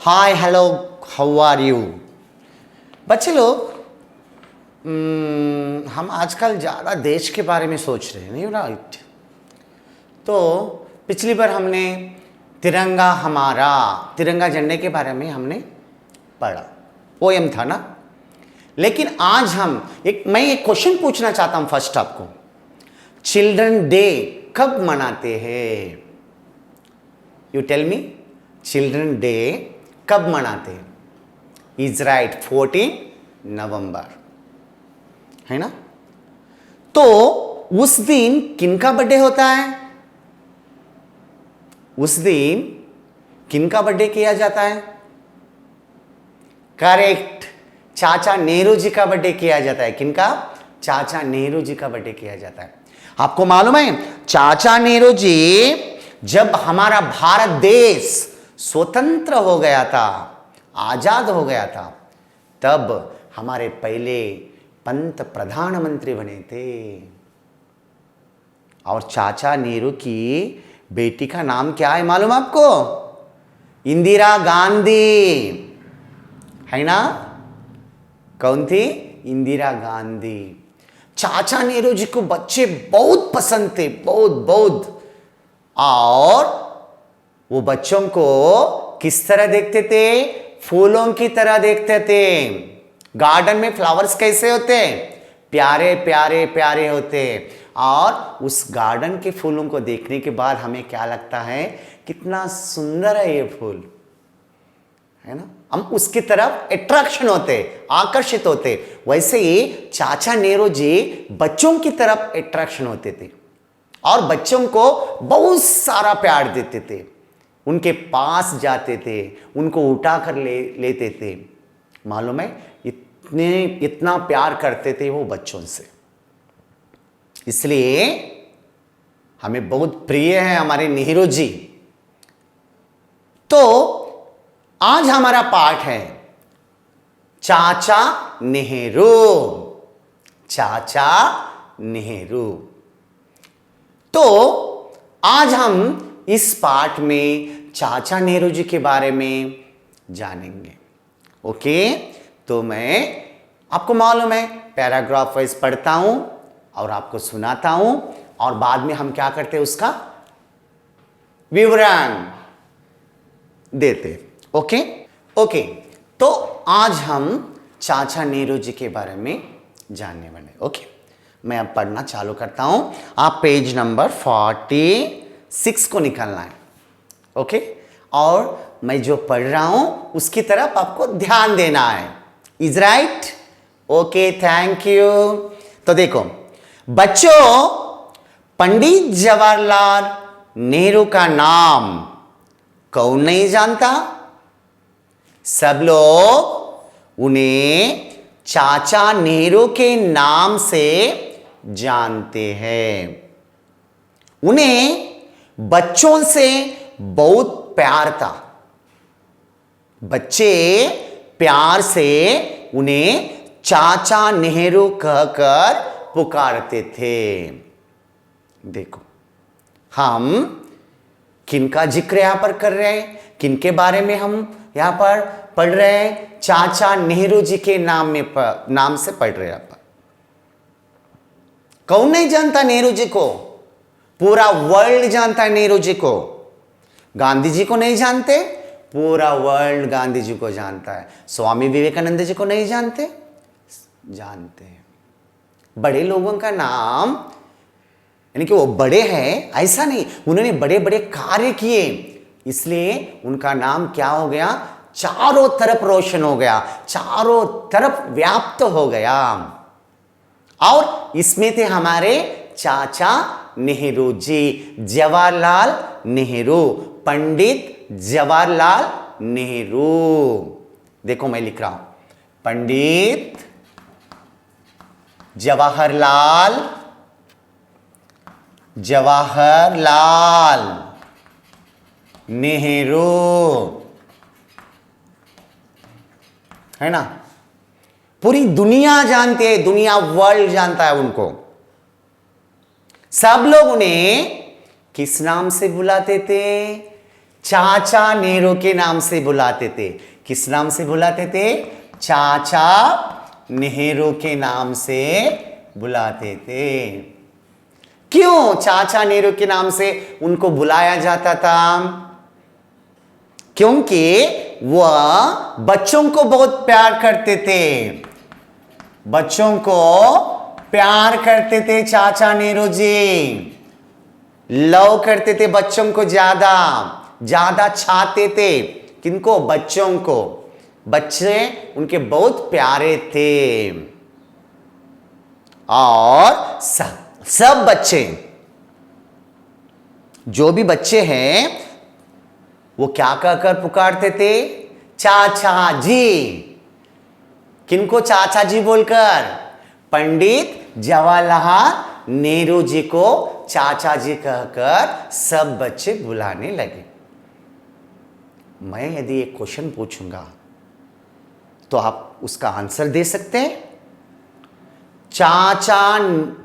Hi hello how are you. बच्चे लोग, हम आजकल ज़्यादा देश के बारे में सोच रहे हैं, नहीं राइट? तो पिछली बार हमने तिरंगा हमारा, तिरंगा झंडे के बारे में हमने पढ़ा, पोयम था ना। लेकिन आज मैं एक क्वेश्चन पूछना चाहता हूं फर्स्ट आपको। चिल्ड्रन डे कब मनाते हैं? You tell me, children day कब मनाते हैं? इज राइट, 14 नवंबर, है ना? तो उस दिन किनका बर्थडे होता है? उस दिन किनका बर्थडे किया जाता है? करेक्ट, चाचा नेहरू जी का बर्थडे किया जाता है। किनका? चाचा नेहरू जी का बर्थडे किया जाता है। आपको मालूम है, चाचा नेहरू जी जब हमारा भारत देश स्वतंत्र हो गया था, आजाद हो गया था, तब हमारे पहले पंत प्रधानमंत्री बने थे। और चाचा नेहरू की बेटी का नाम क्या है मालूम आपको? इंदिरा गांधी, है ना? कौन थी? इंदिरा गांधी। चाचा नेहरू जी को बच्चे बहुत पसंद थे, बहुत बहुत। और वो बच्चों को किस तरह देखते थे? फूलों की तरह देखते थे। गार्डन में फ्लावर्स कैसे होते? प्यारे प्यारे प्यारे होते। और उस गार्डन के फूलों को देखने के बाद हमें क्या लगता है? कितना सुंदर है ये फूल, है ना? हम उसकी तरफ अट्रैक्शन होते, आकर्षित होते। वैसे ही चाचा नेहरू जी बच्चों की तरफ अट्रैक्शन होते थे और बच्चों को बहुत सारा प्यार देते थे। उनके पास जाते थे, उनको उठा कर लेते थे। मालूम है, इतना प्यार करते थे वो बच्चों से। इसलिए हमें बहुत प्रिय है हमारे नेहरू जी। तो आज हमारा पाठ है चाचा नेहरू। चाचा नेहरू। तो आज हम इस पाठ में चाचा नेहरू जी के बारे में जानेंगे। ओके, तो मैं, आपको मालूम है, पैराग्राफ वाइज पढ़ता हूं और आपको सुनाता हूं और बाद में हम क्या करते हैं? उसका विवरण देते। ओके ओके, तो आज हम चाचा नेहरू जी के बारे में जानने वाले। ओके, मैं अब पढ़ना चालू करता हूं। आप पेज नंबर 46 को निकालना है। ओके, और मैं जो पढ़ रहा हूं उसकी तरफ आपको ध्यान देना है। Is right? Okay, thank you. तो देखो बच्चों, पंडित जवाहरलाल नेहरू का नाम कौन नहीं जानता? सब लोग उन्हें चाचा नेहरू के नाम से जानते हैं। उन्हें बच्चों से बहुत प्यार था। बच्चे प्यार से उन्हें चाचा नेहरू कहकर पुकारते थे। देखो, हम किनका जिक्र यहां पर कर रहे हैं? किनके बारे में हम यहां पर पढ़ रहे हैं? चाचा नेहरू जी के नाम से पढ़ रहे हैं। यहां पर कौन नहीं जानता नेहरू जी को? पूरा वर्ल्ड जानता है नेहरू जी को। गांधी जी को नहीं जानते? पूरा वर्ल्ड गांधी जी को जानता है। स्वामी विवेकानंद जी को नहीं जानते? जानते हैं। बड़े लोगों का नाम, यानी कि वो बड़े हैं ऐसा नहीं, उन्होंने बड़े बड़े कार्य किए, इसलिए उनका नाम क्या हो गया? चारों तरफ रोशन हो गया, चारों तरफ व्याप्त हो गया। और इसमें थे हमारे चाचा नेहरू जी, जवाहरलाल नेहरू, पंडित जवाहरलाल नेहरू। देखो मैं लिख रहा हूं, पंडित जवाहरलाल नेहरू, है ना? पूरी दुनिया जानती है, दुनिया वर्ल्ड जानता है उनको। सब लोग उन्हें किस नाम से बुलाते थे? चाचा नेहरू के नाम से बुलाते थे। किस नाम से बुलाते थे? चाचा नेहरू के नाम से बुलाते थे। क्यों चाचा नेहरू के नाम से उनको बुलाया जाता था? क्योंकि वह बच्चों को बहुत प्यार करते थे। बच्चों को प्यार करते थे चाचा नेहरू जी, लव करते थे बच्चों को, ज्यादा ज्यादा चाहते थे। किनको? बच्चों को। बच्चे उनके बहुत प्यारे थे। और सब बच्चे, जो भी बच्चे हैं, वो क्या कहकर पुकारते थे? चाचा जी। किनको चाचा जी बोलकर? पंडित जवाहरलाल नेहरू जी को चाचा जी कहकर सब बच्चे बुलाने लगे। मैं यदि एक क्वेश्चन पूछूंगा तो आप उसका आंसर दे सकते हैं? चाचा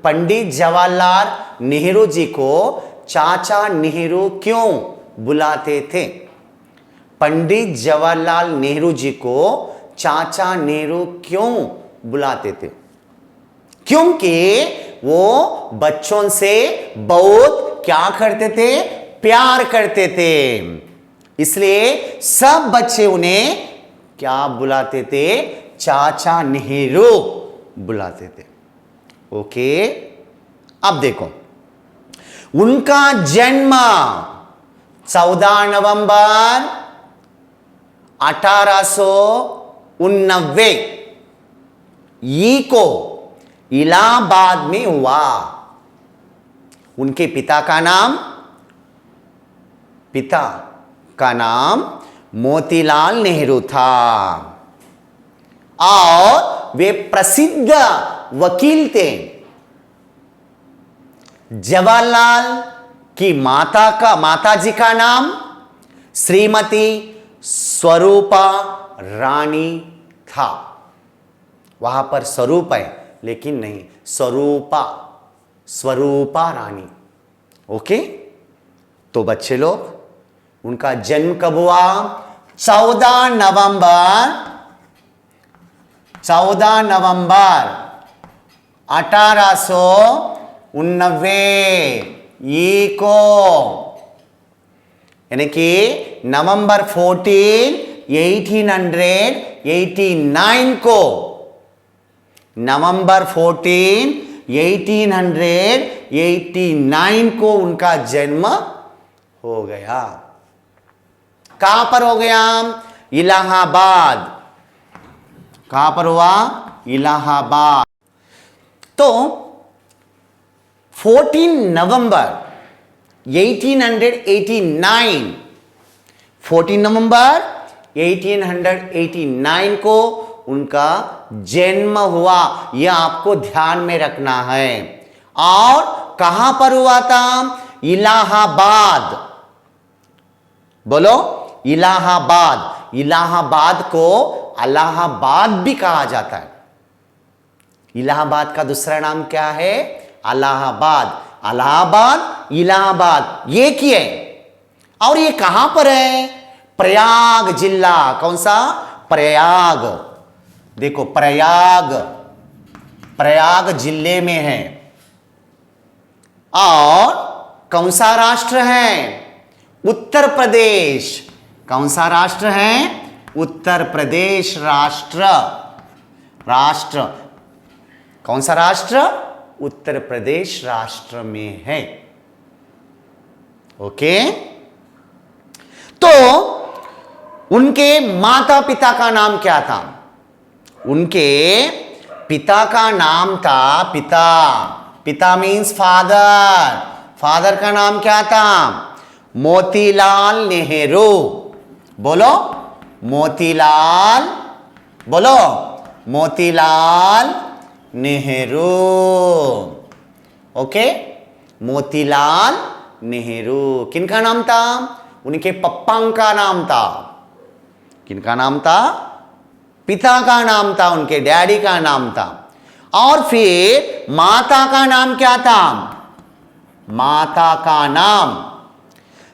पंडित जवाहरलाल नेहरू जी को चाचा नेहरू क्यों बुलाते थे? पंडित जवाहरलाल नेहरू जी को चाचा नेहरू क्यों बुलाते थे? क्योंकि वो बच्चों से बहुत क्या करते थे? प्यार करते थे। इसलिए सब बच्चे उन्हें क्या बुलाते थे? चाचा नेहरू बुलाते थे। ओके, अब देखो, उनका जन्म 14 नवंबर 1889 को इलाहाबाद में हुआ। उनके पिता का नाम मोतीलाल नेहरू था और वे प्रसिद्ध वकील थे। जवाहरलाल की माताजी का नाम श्रीमती स्वरूपा रानी था। वहां पर स्वरूप है लेकिन नहीं, स्वरूपा रानी। ओके, तो बच्चे लोग, उनका जन्म कब हुआ? 14 नवंबर 1889 को, यानी कि नवंबर 14, 1889 को, नवंबर 14, 1889 को उनका जन्म हो गया। कहां पर हो गया? इलाहाबाद। कहां पर हुआ? इलाहाबाद। तो 14 नवंबर 1889, 14 नवंबर 1889 को उनका जन्म हुआ। यह आपको ध्यान में रखना है। और कहां पर हुआ था? इलाहाबाद। बोलो, इलाहाबाद। इलाहाबाद को अलाहाबाद भी कहा जाता है। इलाहाबाद का दूसरा नाम क्या है? अलाहाबाद। अलाहाबाद, इलाहाबाद एक ही है। और ये कहां पर है? प्रयाग जिला। कौन सा? प्रयाग। देखो, प्रयाग जिले में है। और कौन सा राष्ट्र है? उत्तर प्रदेश। कौन सा राष्ट्र है? उत्तर प्रदेश राष्ट्र। कौन सा राष्ट्र? उत्तर प्रदेश राष्ट्र में है। ओके, तो उनके माता पिता का नाम क्या था? उनके पिता का नाम था, पिता मीन्स फादर का नाम क्या था? मोतीलाल नेहरू। बोलो, मोतीलाल नेहरू। ओके, मोतीलाल नेहरू। किनका नाम था? उनके पप्पा का नाम था। किनका नाम था? पिता का नाम था, उनके डैडी का नाम था। और फिर माता का नाम क्या था? माता का नाम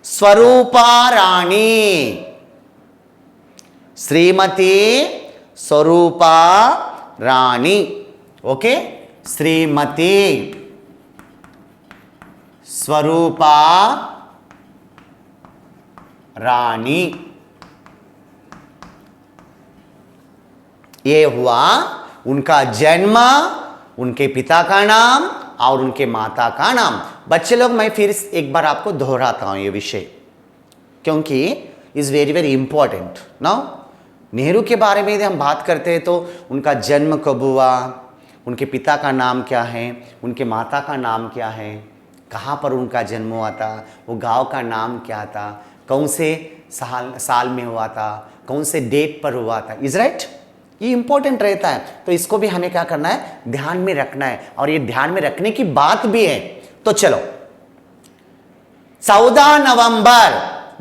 स्वरूपा रानी, श्रीमती स्वरूपा रानी, ओके, श्रीमती स्वरूपा रानी। ये हुआ उनका जन्म, उनके पिता का नाम और उनके माता का नाम। बच्चे लोग, मैं फिर एक बार आपको दोहराता हूं ये विषय, क्योंकि is very very important. Now Nehru के बारे में यदि हम बात करते हैं तो उनका जन्म कब हुआ, उनके पिता का नाम क्या है, उनके माता का नाम क्या है, कहाँ पर उनका जन्म हुआ था, वो गांव का नाम क्या था, कौन से साल में हुआ था, कौन से डेट पर हुआ था, इज राइट। ये इंपॉर्टेंट रहता है, तो इसको भी हमें क्या करना है, ध्यान में रखना है, और ये ध्यान में रखने की बात भी है। तो चलो 14 नवंबर,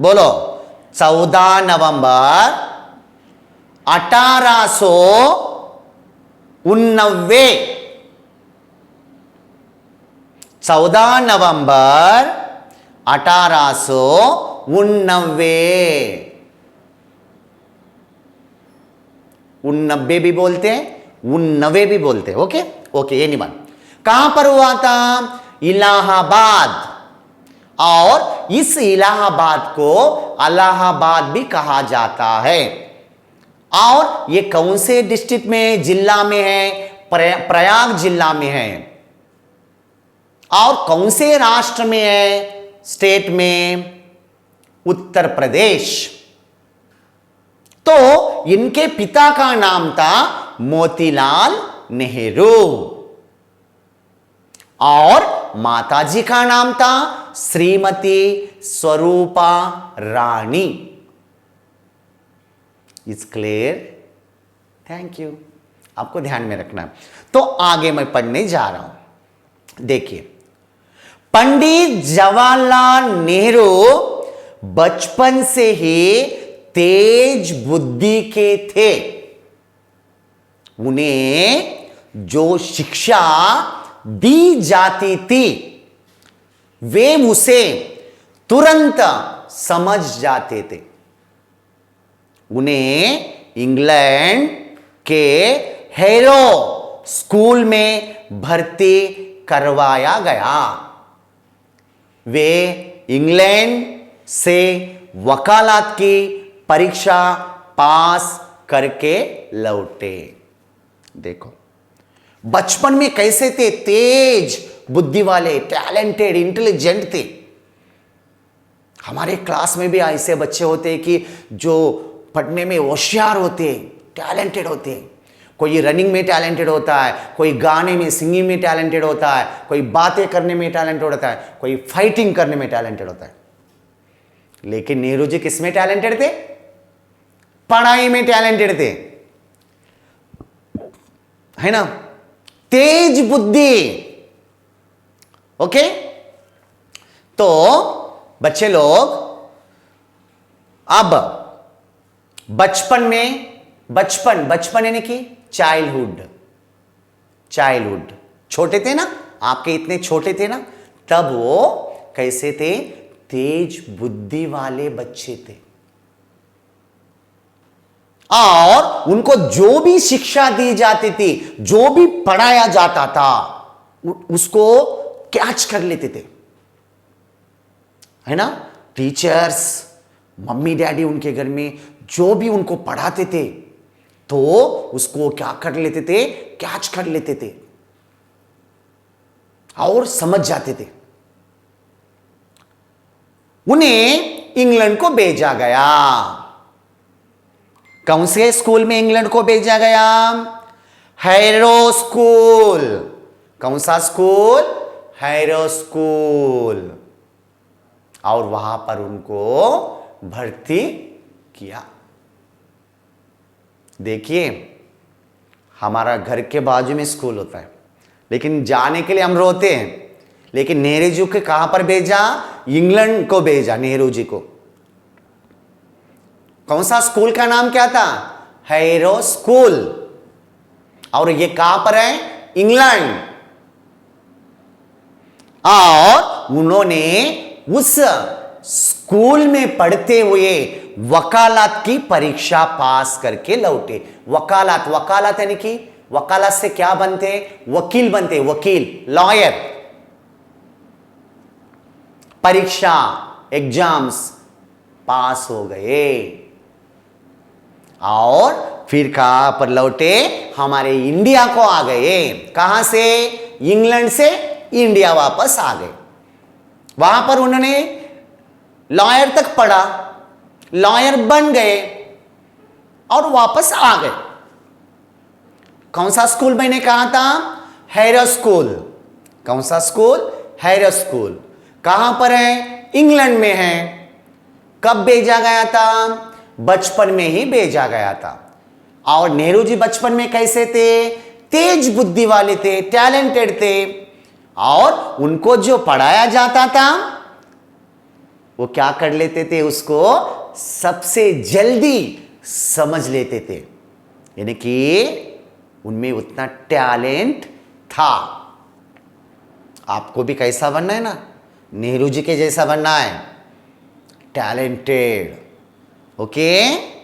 बोलो 14 नवंबर 1889, 14 नवंबर 1889, 89 भी बोलते हैं, 89 भी बोलते हैं, ओके ओके, ये नहीं मान। कहां पर हुआ था, इलाहाबाद, और इस इलाहाबाद को अलाहाबाद भी कहा जाता है। और ये कौन से डिस्ट्रिक्ट में, जिला में है, प्रयाग जिला में है। और कौन से राष्ट्र में है, स्टेट में, उत्तर प्रदेश। तो इनके पिता का नाम था मोतीलाल नेहरू, और माताजी का नाम था Shrimati Swarupa Rani. Is clear? Thank you. आपको ध्यान में रखना है। तो आगे मैं पढ़ने जा रहा हूं, देखिए। पंडित जवाहरलाल नेहरू बचपन से ही तेज बुद्धि के थे। उन्हें जो शिक्षा दी जाती थी वे उसे तुरंत समझ जाते थे। उन्हें इंग्लैंड के हैरो स्कूल में भर्ती करवाया गया। वे इंग्लैंड से वकालत की परीक्षा पास करके लौटे। देखो बचपन में कैसे थे, तेज बुद्धि वाले, टैलेंटेड, इंटेलिजेंट थे। हमारे क्लास में भी ऐसे बच्चे होते हैं कि जो पढ़ने में होशियार होते हैं, टैलेंटेड होते हैं। कोई रनिंग में टैलेंटेड होता है, कोई गाने में, सिंगिंग में टैलेंटेड होता है, कोई बातें करने में टैलेंटेड होता है, कोई फाइटिंग करने में टैलेंटेड होता है। लेकिन नेहरू जी किस में टैलेंटेड थे? पढ़ाई में टैलेंटेड थे, है ना, तेज बुद्धि। ओके, तो बच्चे लोग अब बचपन में, बचपन यानी कि चाइल्डहुड, छोटे थे ना, आपके इतने छोटे थे ना, तब वो कैसे थे? तेज बुद्धि वाले बच्चे थे। और उनको जो भी शिक्षा दी जाती थी, जो भी पढ़ाया जाता था, उसको कैच कर लेते थे, है ना। टीचर्स, मम्मी डैडी उनके घर में जो भी उनको पढ़ाते थे, तो उसको क्या कर लेते थे? कैच कर लेते थे और समझ जाते थे। उन्हें इंग्लैंड को भेजा गया। कौन से स्कूल में इंग्लैंड को भेजा गया? Harrow school. कौन सा स्कूल? Harrow school. और वहां पर उनको भर्ती किया। देखिए, हमारा घर के बाजू में स्कूल होता है, लेकिन जाने के लिए हम रोते हैं। लेकिन नेहरू जी को कहां पर भेजा? इंग्लैंड को भेजा नेहरू जी को। कौन सा स्कूल का नाम क्या था? Harrow school. और ये कहां पर है? इंग्लैंड। और उन्होंने उस स्कूल में पढ़ते हुए वकालत की परीक्षा पास करके लौटे। वकालत, वकालत यानी कि वकालत से क्या बनते? वकील बनते, वकील, लॉयर। परीक्षा, एग्जाम्स पास हो गए और फिर कहां पर लौटे? हमारे इंडिया को आ गए। कहां से? इंग्लैंड से इंडिया वापस आ गए। वहां पर उन्होंने लॉयर तक पढ़ा, लॉयर बन गए और वापस आ गए। कौन सा स्कूल मैंने कहा था? Harrow school. कौन सा स्कूल? Harrow school. कहां पर है? इंग्लैंड में है। कब भेजा गया था? बचपन में ही भेजा गया था। और नेहरू जी बचपन में कैसे थे? तेज बुद्धि वाले थे, टैलेंटेड थे, और उनको जो पढ़ाया जाता था वो क्या कर लेते थे? उसको सबसे जल्दी समझ लेते थे, यानी कि उनमें उतना टैलेंट था। आपको भी कैसा बनना है ना? नेहरू जी के जैसा बनना है, टैलेंटेड। ओके।